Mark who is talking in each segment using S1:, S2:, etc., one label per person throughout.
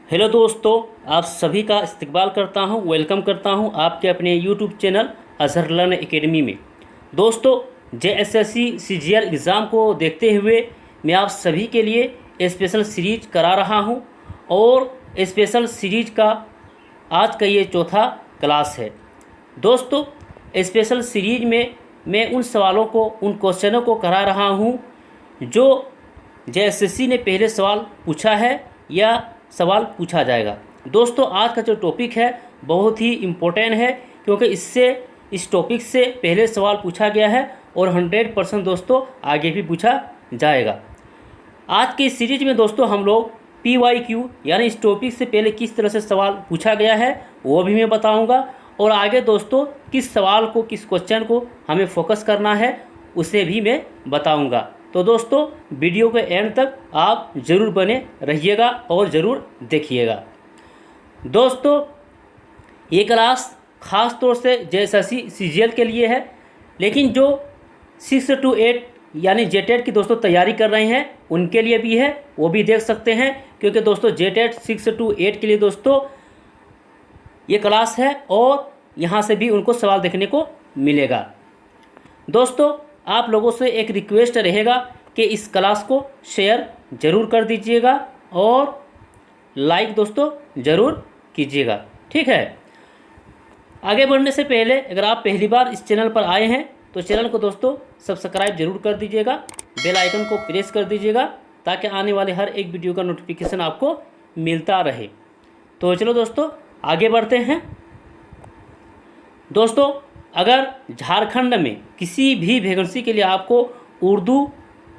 S1: Hello दोस्तों, आप सभी का इस्तकबाल करता हूं, वेलकम करता हूं आपके अपने YouTube channel Azhar learn academy में। दोस्तों, जेएसएससी सीजीएल एग्ज़ाम को देखते हुए मैं आप सभी के लिए स्पेशल सीरीज करा रहा हूं और स्पेशल सीरीज का आज का ये चौथा क्लास है। दोस्तों, स्पेशल सीरीज में मैं उन सवालों को, उन क्वेश्चनों को करा रहा हूं जो जेएसएससी ने पहले सवाल पूछा है या सवाल पूछा जाएगा। दोस्तों, आज का जो टॉपिक है बहुत ही इम्पोर्टेंट है, क्योंकि इस टॉपिक से पहले सवाल पूछा गया है और 100% दोस्तों आगे भी पूछा जाएगा। आज की इस सीरीज में दोस्तों हम लोग PYQ यानी इस टॉपिक से पहले किस तरह से सवाल पूछा गया है वो भी मैं बताऊंगा, और आगे दोस्तों किस सवाल को, किस क्वेश्चन को हमें फोकस करना है उसे भी मैं बताऊंगा। तो दोस्तों, वीडियो के एंड तक आप ज़रूर बने रहिएगा और ज़रूर देखिएगा। दोस्तों, ये क्लास ख़ास तौर से जेएसएससी सीजीएल के लिए है, लेकिन जो 6 to 8 यानी जेटेट की दोस्तों तैयारी कर रहे हैं उनके लिए भी है, वो भी देख सकते हैं, क्योंकि दोस्तों जेटेट 6 to 8 के लिए दोस्तों ये क्लास है और यहाँ से भी उनको सवाल देखने को मिलेगा। दोस्तों, आप लोगों से एक रिक्वेस्ट रहेगा कि इस क्लास को शेयर ज़रूर कर दीजिएगा और लाइक दोस्तों ज़रूर कीजिएगा, ठीक है। आगे बढ़ने से पहले अगर आप पहली बार इस चैनल पर आए हैं तो चैनल को दोस्तों सब्सक्राइब ज़रूर कर दीजिएगा, बेल आइकन को प्रेस कर दीजिएगा ताकि आने वाले हर एक वीडियो का नोटिफिकेशन आपको मिलता रहे। तो चलो दोस्तों आगे बढ़ते हैं। दोस्तों, अगर झारखंड में किसी भी वैकेंसी के लिए आपको उर्दू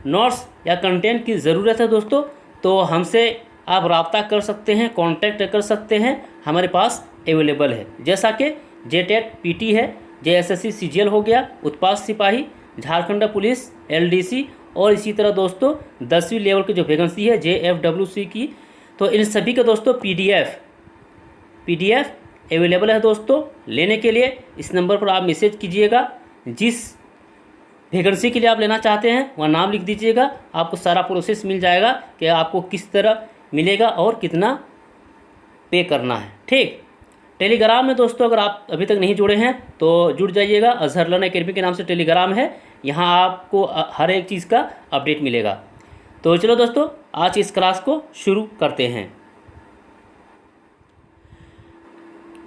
S1: नोट्स या कंटेंट की ज़रूरत है दोस्तों, तो हमसे आप रब्ता कर सकते हैं, कांटेक्ट कर सकते हैं, हमारे पास अवेलेबल है। जैसा कि जेटेट पीटी है, जेएसएससी सीजीएल हो गया, उत्पाद सिपाही, झारखंड पुलिस, एलडीसी, और इसी तरह दोस्तों 10वीं लेवल की जो वैकेंसी है जेएफडब्ल्यूसी की, तो इन सभी का दोस्तों पीडीएफ अवेलेबल है दोस्तों। लेने के लिए इस नंबर पर आप मैसेज कीजिएगा, जिस वैकेंसी के लिए आप लेना चाहते हैं वह नाम लिख दीजिएगा, आपको सारा प्रोसेस मिल जाएगा कि आपको किस तरह मिलेगा और कितना पे करना है, ठीक। टेलीग्राम में दोस्तों अगर आप अभी तक नहीं जुड़े हैं तो जुड़ जाइएगा, अज़हर लर्न एकेडमी के नाम से टेलीग्राम है, यहाँ आपको हर एक चीज़ का अपडेट मिलेगा। तो चलो दोस्तों आज इस क्लास को शुरू करते हैं।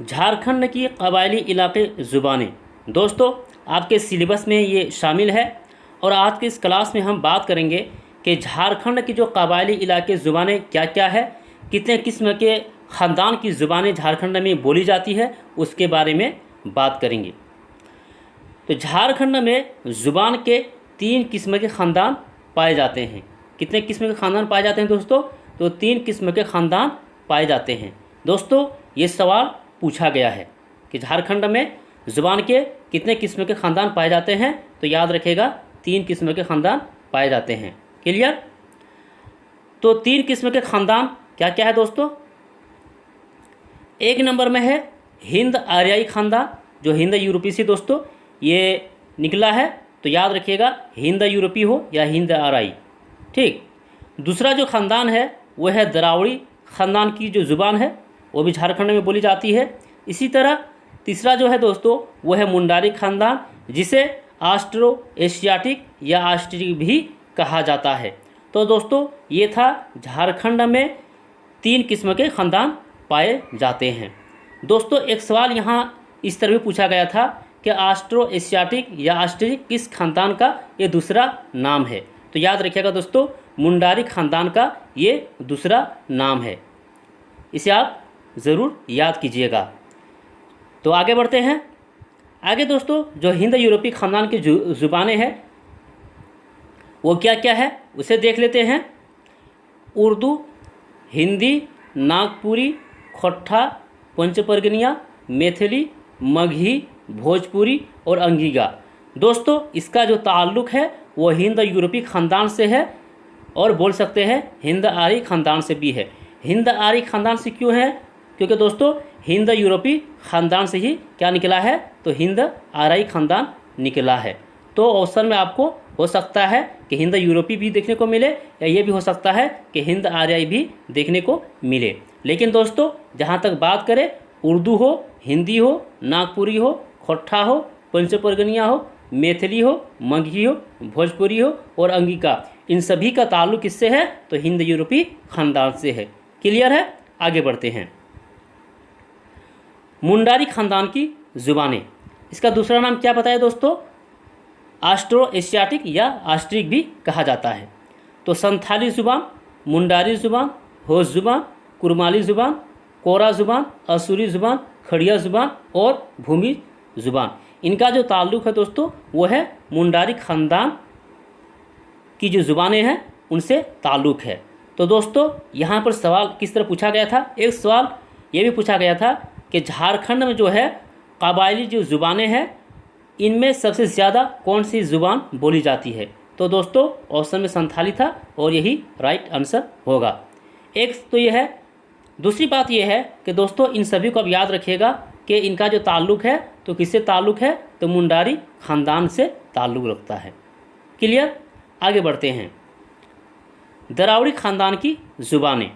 S1: झारखंड की कबायली इलाके ज़ुबानें, दोस्तों आपके सिलेबस में ये शामिल है और आज के इस क्लास में हम बात करेंगे कि झारखंड की जो कबायली इलाके ज़ुबानें क्या क्या है, कितने किस्म के ख़ानदान की ज़ुबानें झारखंड में बोली जाती है, उसके बारे में बात करेंगे। तो झारखंड में ज़ुबान के 3 किस्म के ख़ानदान पाए जाते हैं। कितने किस्म के ख़ानदान पाए जाते हैं दोस्तों? तो 3 किस्म के ख़ानदान पाए जाते हैं। दोस्तों, ये सवाल पूछा गया है कि झारखंड में ज़ुबान के कितने किस्म के ख़ानदान पाए जाते हैं, तो याद रखेगा 3 किस्म के ख़ानदान पाए जाते हैं। क्लियर? तो 3 किस्म के ख़ानदान क्या क्या है दोस्तों? एक नंबर में है हिंद आर्याई ख़ानदान, जो हिंद यूरोपी से दोस्तों ये निकला है, तो याद रखिएगा हिंद यूरोपी हो या हिंद आर्याई, ठीक। दूसरा जो ख़ानदान है वह है द्राविड़ी ख़ानदान की जो ज़ुबान है वो भी झारखंड में बोली जाती है। इसी तरह तीसरा जो है दोस्तों वह है मुंडारी ख़ानदान, जिसे ऑस्ट्रो एशियाटिक या ऑस्ट्रिक भी कहा जाता है। तो दोस्तों ये था झारखंड में 3 किस्म के ख़ानदान पाए जाते हैं। दोस्तों एक सवाल यहाँ इस तरह भी पूछा गया था कि ऑस्ट्रो एशियाटिक या ऑस्ट्रिक किस ख़ानदान का ये दूसरा नाम है, तो याद रखिएगा दोस्तों मुंडारी ख़ानदान का ये दूसरा नाम है, इसे आप ज़रूर याद कीजिएगा। तो आगे बढ़ते हैं। आगे दोस्तों जो हिंद यूरोपी ख़ानदान की ज़ुबानें हैं वो क्या क्या है उसे देख लेते हैं। उर्दू, हिंदी, नागपुरी, खोट्ठा, पंचपरगनिया, मैथिली, मगही, भोजपुरी और अंगिका। दोस्तों इसका जो ताल्लुक़ है वो हिंद यूरोपी ख़ानदान से है और बोल सकते हैं हिंद आर्य ख़ानदान से भी है। हिंद आर्य ख़ानदान से क्यों है? क्योंकि दोस्तों हिंद यूरोपी ख़ानदान से ही क्या निकला है, तो हिंद आर्य ख़ानदान निकला है। तो ऑप्शन में आपको हो सकता है कि हिंद यूरोपी भी देखने को मिले, या ये भी हो सकता है कि हिंद आर्याई भी देखने को मिले। लेकिन दोस्तों जहाँ तक बात करें, उर्दू हो, हिंदी हो, नागपुरी हो, खोट्ठा हो, पंचपरगनिया हो, मैथिली हो, मगही हो, भोजपुरी हो और अंगिका, इन सभी का ताल्लुक किससे है? तो हिंद यूरोपी खानदान से है। क्लियर है? आगे बढ़ते हैं। मुंडारी खानदान की ज़ुबानें, इसका दूसरा नाम क्या बताया दोस्तों? ऑस्ट्रो एशियाटिक या ऑस्ट्रिक भी कहा जाता है। तो संथाली ज़ुबान, मुंडारी ज़ुबान, होश ज़ुबान, कुरमाली ज़ुबान, कोरा ज़ुबान, असुरी ज़ुबान, खड़िया ज़ुबान और भूमि ज़ुबान, इनका जो ताल्लुक़ है दोस्तों वो है मुंडारी ख़ानदान की जो ज़ुबानें हैं उनसे ताल्लुक़ है। तो दोस्तों यहाँ पर सवाल किस तरह पूछा गया था? एक सवाल ये भी पूछा गया था कि झारखंड में जो है कबायली जो ज़ुबानें हैं इनमें सबसे ज़्यादा कौन सी ज़ुबान बोली जाती है? तो दोस्तों ऑप्शन में संथाली था और यही राइट आंसर होगा। एक तो ये है। दूसरी बात ये है कि दोस्तों इन सभी को अब याद रखिएगा कि इनका जो ताल्लुक़ है तो किससे ताल्लुक़ है? तो मुंडारी ख़ानदान से ताल्लुक़ रखता है। क्लियर? आगे बढ़ते हैं। दरावड़ी ख़ानदान की ज़ुबानें,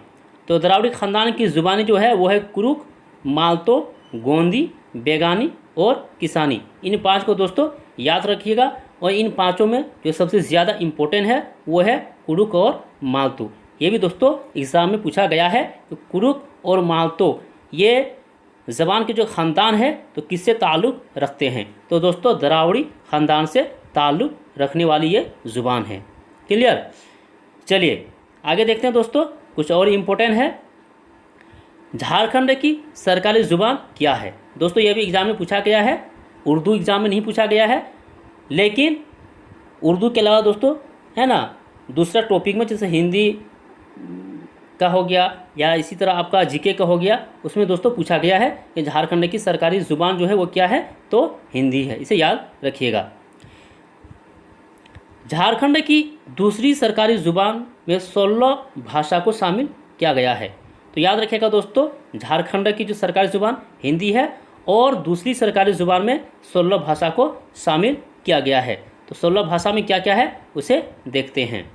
S1: तो दरावड़ी ख़ानदान की ज़ुबानें जो है वो है कुरुक, मालतो, गोंदी, बेगानी और किसानी। इन पांच को दोस्तों याद रखिएगा और इन पांचों में जो सबसे ज़्यादा इम्पोर्टेंट है वो है कुरुक और मालतो। ये भी दोस्तों एग्ज़ाम में पूछा गया है कि कुरुक और मालतो ये ज़बान के जो ख़ानदान है तो किससे ताल्लुक़ रखते हैं? तो दोस्तों दरावड़ी ख़ानदान से ताल्लुक़ रखने वाली ये ज़ुबान है। क्लियर? चलिए आगे देखते हैं दोस्तों, कुछ और इम्पोर्टेंट है। झारखंड की सरकारी ज़ुबान क्या है? दोस्तों ये भी एग्ज़ाम में पूछा गया है, उर्दू एग्ज़ाम में नहीं पूछा गया है, लेकिन उर्दू के अलावा दोस्तों है ना दूसरा टॉपिक में जैसे हिंदी का हो गया या इसी तरह आपका जीके का हो गया, उसमें दोस्तों पूछा गया है कि झारखंड की सरकारी ज़ुबान जो है वो क्या है? तो हिंदी है। इसे याद रखिएगा। झारखंड की दूसरी सरकारी ज़ुबान में 16 भाषा को शामिल किया गया है। तो याद रखिएगा दोस्तों झारखंड की जो सरकारी ज़ुबान हिंदी है और दूसरी सरकारी ज़ुबान में 16 भाषा को शामिल किया गया है। तो 16 भाषा में क्या क्या है उसे देखते हैं।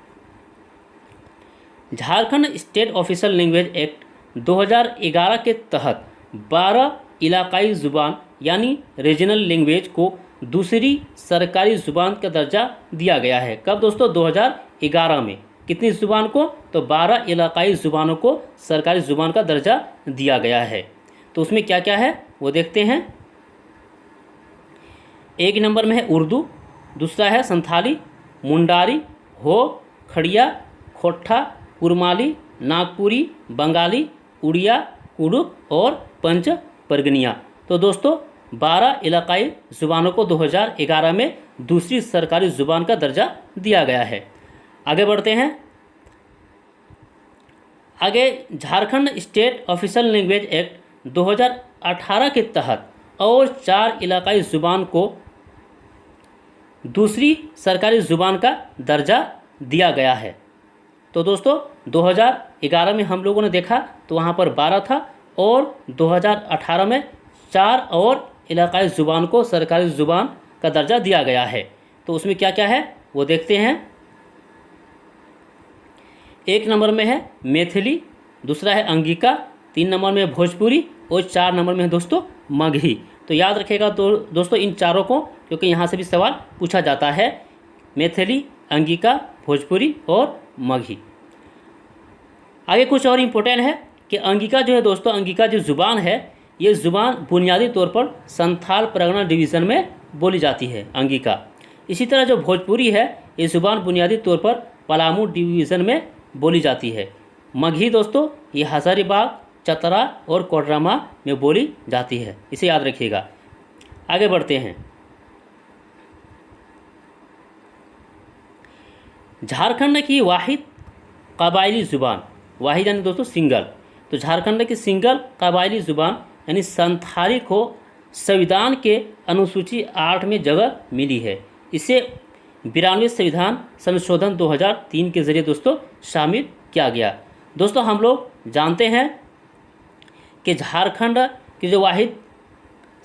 S1: Jharkhand state official language act 2011 के तहत 12 इलाकाई ज़ुबान यानी रीजनल लैंग्वेज को दूसरी सरकारी ज़ुबान का दर्जा दिया गया है। कब दोस्तों? 2011 में। कितनी ज़ुबान को? तो 12 इलाकाई ज़ुबानों को सरकारी ज़ुबान का दर्जा दिया गया है। तो उसमें क्या क्या है वो देखते हैं। एक नंबर में है उर्दू, दूसरा है संथाली, मुंडारी, हो, खड़िया, खोट्ठा, कुरमाली, नागपुरी, बंगाली, उड़िया, कुड़ुक और पंच परगनिया। तो दोस्तों 12 इलाकाई ज़ुबानों को 2011 में दूसरी सरकारी ज़ुबान का दर्जा दिया गया है। आगे बढ़ते हैं। आगे Jharkhand state official language act 2018 के तहत और 4 इलाकाई ज़ुबान को दूसरी सरकारी ज़ुबान का दर्जा दिया गया है। तो दोस्तों 2011 में हम लोगों ने देखा तो वहाँ पर 12 था और 2018 में 4 और इलाकाई ज़ुबान को सरकारी ज़ुबान का दर्जा दिया गया है। तो उसमें क्या क्या है वो देखते हैं। एक नंबर में है मैथिली, दूसरा है अंगिका, 3 नंबर में भोजपुरी और 4 नंबर में है दोस्तों मगही। तो याद रखिएगा तो दोस्तों इन चारों को, क्योंकि यहाँ से भी सवाल पूछा जाता है, मैथिली, अंगिका, भोजपुरी और मगही। आगे कुछ और इम्पोर्टेंट है कि अंगिका जो है दोस्तों, अंगिका जो ज़ुबान है ये ज़ुबान बुनियादी तौर पर संथाल परगना डिवीज़न में बोली जाती है अंगिका। इसी तरह जो भोजपुरी है ये ज़ुबान बुनियादी तौर पर पलामू डिवीज़न में बोली जाती है। मगही दोस्तों ये हज़ारीबाग, चतरा और कोडरमा में बोली जाती है। इसे याद रखिएगा। आगे बढ़ते हैं। झारखंड की वाहिद कबायली ज़ुबान, वाहिद यानी दोस्तों सिंगल, तो झारखंड की सिंगल कबायली ज़ुबान यानी संथाली को संविधान के अनुसूची 8 में जगह मिली है। इसे 92वें संविधान संशोधन 2003 के ज़रिए दोस्तों शामिल किया गया। दोस्तों हम लोग जानते हैं कि झारखंड की जो वाहिद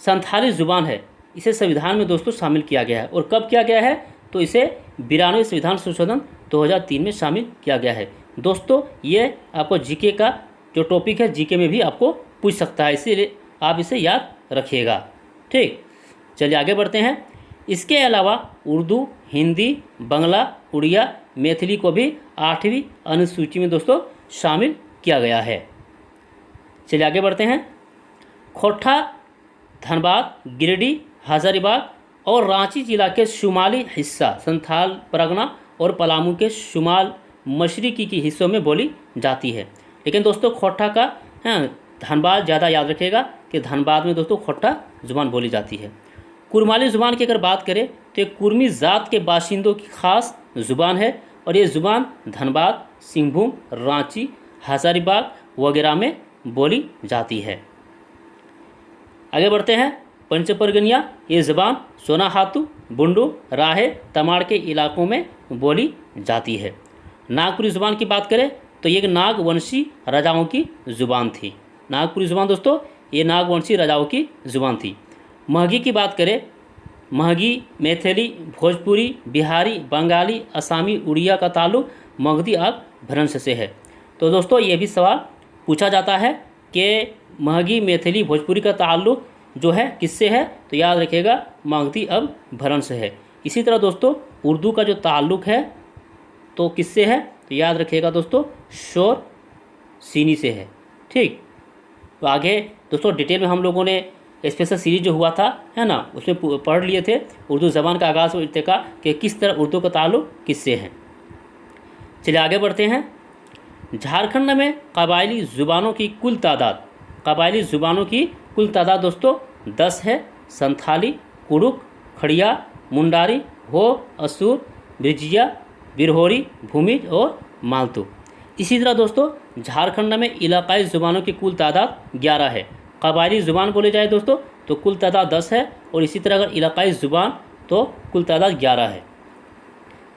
S1: संथाली ज़ुबान है इसे संविधान में दोस्तों शामिल किया गया है। और कब किया गया है? तो इसे 92वें संविधान संशोधन 2003 में शामिल किया गया है। दोस्तों ये आपको जीके का जो टॉपिक है जीके में भी आपको पूछ सकता है, इसीलिए आप इसे याद रखिएगा। ठीक, चलिए आगे बढ़ते हैं। इसके अलावा उर्दू, हिंदी, बांग्ला, उड़िया, मैथिली को भी 8वीं अनुसूची में दोस्तों शामिल किया गया है। चलिए आगे बढ़ते हैं। खोटा, धनबाद, गिरिडीह, हजारीबाग और रांची जिला के शुमाली हिस्सा संथाल परगना और पलामू के शुमाल मशरिकी की हिस्सों में बोली जाती है। लेकिन दोस्तों खोटा का धनबाद ज़्यादा याद रखिएगा कि धनबाद में दोस्तों खोटा ज़ुबान बोली जाती है। कुरमाली ज़ुबान की अगर बात करें तो ये कुर्मी ज़ात के बाशिंदों की ख़ास ज़ुबान है और ये ज़ुबान धनबाद, सिंहभूम, रांची, हजारीबाग वगैरह में बोली जाती है। आगे बढ़ते हैं। पंचपरगनिया, ये ज़बान सोनाहातू, बुंडू, राहे, तमाड़ के इलाकों में बोली जाती है। नागपुरी ज़ुबान की बात करें तो ये नागवंशी राजाओं की ज़ुबान थी। नागपुरी ज़ुबान दोस्तों ये नागवंशी राजाओं की ज़ुबान थी। महगी की बात करें, महगी, मैथिली, भोजपुरी, बिहारी, बंगाली, असामी, उड़िया का ताल्लुक मगधी अपभ्रंश से है। तो दोस्तों ये भी सवाल पूछा जाता है कि महगी, मैथिली, भोजपुरी का ताल्लुक जो है किससे है, तो याद रखिएगा मगधी अपभ्रंश से है। इसी तरह दोस्तों उर्दू का जो ताल्लुक है तो किससे है, तो याद रखिएगा दोस्तों शोर सीनी से है। ठीक, तो आगे दोस्तों डिटेल में हम लोगों ने स्पेशल सीरीज जो हुआ था है ना, उसमें पढ़ लिए थे उर्दू ज़बान का आगाज़ और इर्तिका कि किस तरह उर्दू का ताल्लुक किससे है। चलिए आगे बढ़ते हैं। झारखंड में कबायली ज़ुबानों की कुल तादाद, कबायली ज़ुबानों की कुल तादाद दोस्तों 10 है। संथाली, कुड़ुक, खड़िया, मुंडारी, हो, असूर, ब्रिजिया, बिरहोरी, भूमिज और मालतू। इसी तरह दोस्तों झारखंड में इलाकाई ज़ुबानों की कुल तादाद 11 है। कबायली ज़ुबान बोले जाए दोस्तों तो कुल तादाद 10 है और इसी तरह अगर इलाकाई ज़ुबान तो कुल तादाद 11 है,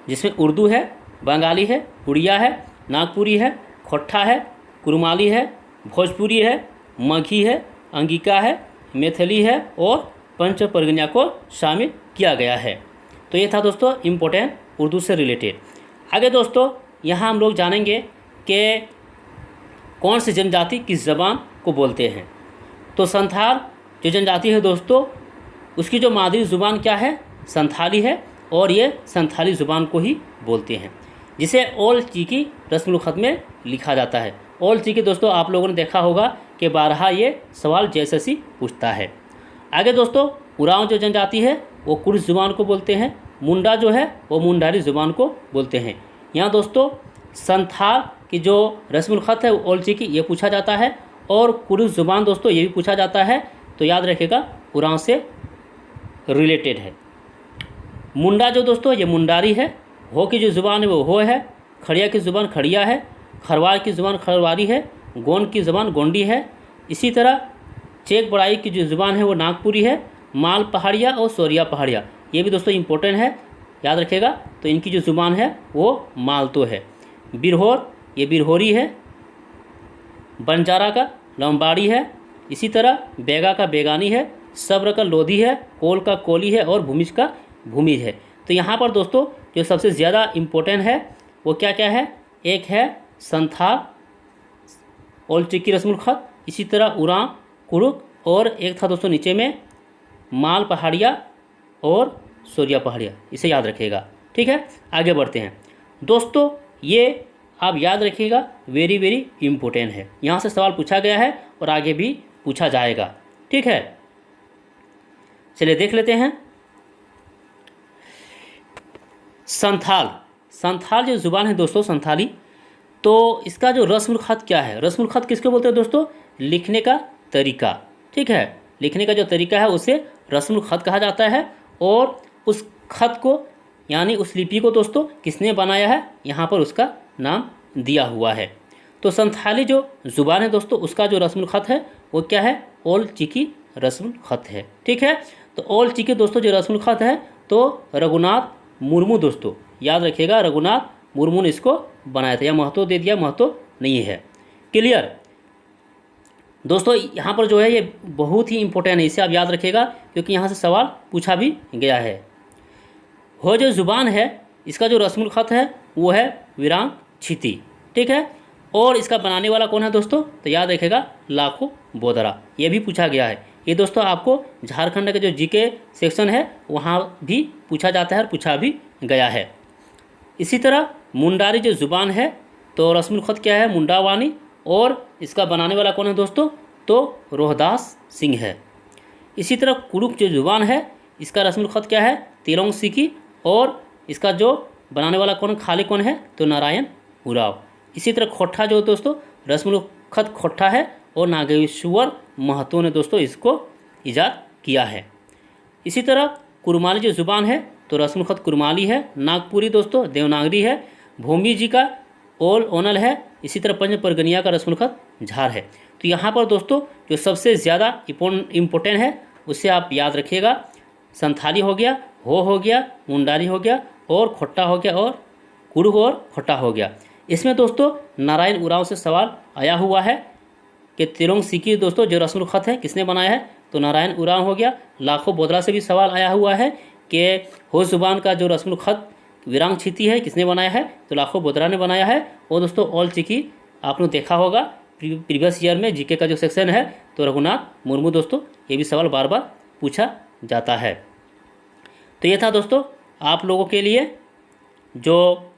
S1: जिसमें उर्दू है, बंगाली है, उड़िया है, नागपुरी है, खोट्ठा है, कुरुमाली है, भोजपुरी है, मगही है, अंगिका है, मैथिली है और पंचपरगनिया को शामिल किया गया है। तो ये था दोस्तों इम्पोर्टेंट उर्दू से रिलेटेड। आगे दोस्तों यहाँ हम लोग जानेंगे कि कौन सी जनजाति किस ज़बान को बोलते हैं। तो संथाल जो जनजाति है दोस्तों उसकी जो मादरी ज़ुबान क्या है, संथाली है और ये संथाली ज़ुबान को ही बोलते हैं, जिसे ओल चीकी रस्मुल ख़त में लिखा जाता है। ओल चीकी दोस्तों आप लोगों ने देखा होगा कि बारहा ये सवाल जैसे सी पूछता है। आगे दोस्तों उरांव जो जनजाति है वो कुर्द ज़ुबान को बोलते हैं। मुंडा जो है वो मुंडारी ज़ुबान को बोलते हैं। यहाँ दोस्तों संथाल की जो रस्मुल ख़त है वो ओल चीकी ये पूछा जाता है और कुर्द ज़ुबान दोस्तों ये भी पूछा जाता है, तो याद रखिएगा उरांव से रिलेटेड है। मुंडा जो दोस्तों ये मुंडारी है। हो की जो ज़ुबान है वो हो है। खड़िया की ज़ुबान खड़िया है। खरवार की ज़ुबान खरवारी है। गोंड की ज़ुबान गोंडी है। इसी तरह चेक बड़ाई की जो ज़ुबान है वो नागपुरी है। माल पहाड़िया और सोरिया पहाड़िया ये भी दोस्तों इम्पोर्टेंट है, याद रखिएगा। तो इनकी जो ज़ुबान है वो मालतो है। बिरहोर ये बिरहोरी है। बंजारा का लंबाड़ी है। इसी तरह बेगा का बेगानी है। सब्र का लोधी है। कोल का कोली है और भूमिज का भूमिज है। तो यहाँ पर दोस्तों जो सबसे ज़्यादा इम्पोर्टेंट है वो क्या क्या है, एक है संथाल ओल चीकी रस्मुल ख़त, इसी तरह उरांव, कुड़ुक और एक था दोस्तों नीचे में माल पहाड़िया और सोरिया पहाड़िया, इसे याद रखिएगा। ठीक है, आगे बढ़ते हैं दोस्तों। ये आप याद रखिएगा वेरी वेरी इम्पोर्टेंट है, यहाँ से सवाल पूछा गया है और आगे भी पूछा जाएगा। ठीक है, चलिए देख लेते हैं। संथाल, संथाल जो ज़ुबान है दोस्तों संथाली, तो इसका जो रस्मुल ख़त क्या है, रस्मुल ख़त किसको बोलते हैं दोस्तों, लिखने का तरीका। ठीक है, लिखने का जो तरीका है उसे रस्मुल ख़त कहा जाता है और उस ख़त को यानी उस लिपि को दोस्तों किसने बनाया है, यहाँ पर उसका नाम दिया हुआ है। तो संथाली जो ज़ुबान है दोस्तों उसका जो रस्मुल ख़त है वो क्या है, ओल चीकी रस्मुल ख़त है। ठीक है, तो ओल चीकी दोस्तों जो रस्मुल ख़त है तो रघुनाथ मुर्मू दोस्तों, याद रखिएगा रघुनाथ मुर्मू ने इसको बनाया था। या महतो दे दिया, महतो नहीं है। क्लियर दोस्तों, यहाँ पर जो है ये बहुत ही इंपॉर्टेंट है, इसे आप याद रखिएगा क्योंकि यहाँ से सवाल पूछा भी गया है। हो जो ज़ुबान है इसका जो रस्मुल ख़त है वो है विरांग क्षिति, ठीक है। और इसका बनाने वाला कौन है दोस्तों, तो याद रखिएगा लाखो बोदरा, ये भी पूछा गया है। ये दोस्तों आपको झारखंड के जो जीके सेक्शन है वहाँ भी पूछा जाता है और पूछा भी गया है। इसी तरह मुंडारी जो ज़ुबान है तो रस्मुल ख़त क्या है, मुंडावानी, और इसका बनाने वाला कौन है दोस्तों, तो रोहदास सिंह है। इसी तरह कुड़ुक जो ज़ुबान है इसका रस्मुल ख़त क्या है, तिलोंग सिकी, और इसका जो बनाने वाला कौन खाली कौन है, तो नारायण उराव। इसी तरह खोट्ठा जो दोस्तों रस्मुल ख़त खोट्ठा है और नागेश्वर महतो ने दोस्तों इसको ईजाद किया है। इसी तरह कुरमाली जो ज़ुबान है तो रस्मुल ख़त कुरमाली है, नागपुरी दोस्तों देवनागरी है, भूमि जी का ओल ओनल है। इसी तरह पंच परगनिया का रस्मुल ख़त झार है। तो यहाँ पर दोस्तों जो सबसे ज़्यादा इम्पोर्टेंट है उसे आप याद रखिएगा, संथाली हो गया, हो गया, मुंडारी हो गया, और खोट्टा हो गया, और कुड़ुक और खोट्टा हो गया। इसमें दोस्तों नारायण उरांव से सवाल आया हुआ है कि तिलोंग सिकी दोस्तों जो रस्मुल ख़त है किसने बनाया है, तो नारायण उरांव हो गया। लाखो बोदरा से भी सवाल आया हुआ है कि हो ज़ुबान का जो रस्मुल ख़त विरांग क्षिति है किसने बनाया है, तो लाखो बोदरा ने बनाया है। और दोस्तों ऑल चिकी आपने देखा होगा प्रीवियस ईयर में जीके का जो सेक्शन है तो रघुनाथ मुर्मू दोस्तों, ये भी सवाल बार बार पूछा जाता है। तो ये था दोस्तों आप लोगों के लिए जो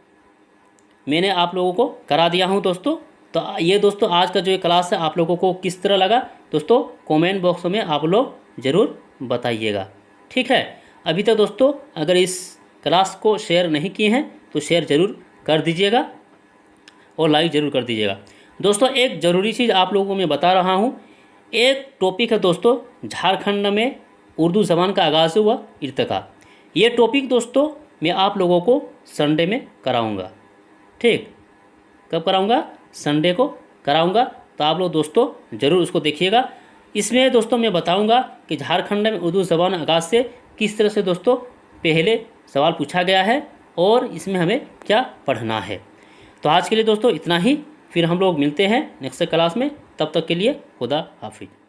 S1: मैंने आप लोगों को करा दिया हूँ दोस्तों। तो ये दोस्तों आज का जो ये क्लास है आप लोगों को किस तरह लगा दोस्तों, कमेंट बॉक्स में आप लोग ज़रूर बताइएगा, ठीक है। अभी तक दोस्तों अगर इस क्लास को शेयर नहीं किए हैं तो शेयर ज़रूर कर दीजिएगा और लाइक ज़रूर कर दीजिएगा। दोस्तों एक ज़रूरी चीज़ आप लोगों को मैं बता रहा हूँ, एक टॉपिक है दोस्तों झारखंड में उर्दू ज़बान का आगाज़ हुआ इर्तिका। ये टॉपिक दोस्तों मैं आप लोगों को संडे में कराऊंगा, ठीक। कब कराऊंगा, संडे को कराऊंगा। तो आप लोग दोस्तों ज़रूर उसको देखिएगा। इसमें दोस्तों मैं बताऊंगा कि झारखंड में उर्दू ज़बान आगाज़ से किस तरह से दोस्तों पहले सवाल पूछा गया है और इसमें हमें क्या पढ़ना है। तो आज के लिए दोस्तों इतना ही, फिर हम लोग मिलते हैं नेक्स्ट क्लास में। तब तक के लिए खुदा हाफिज़।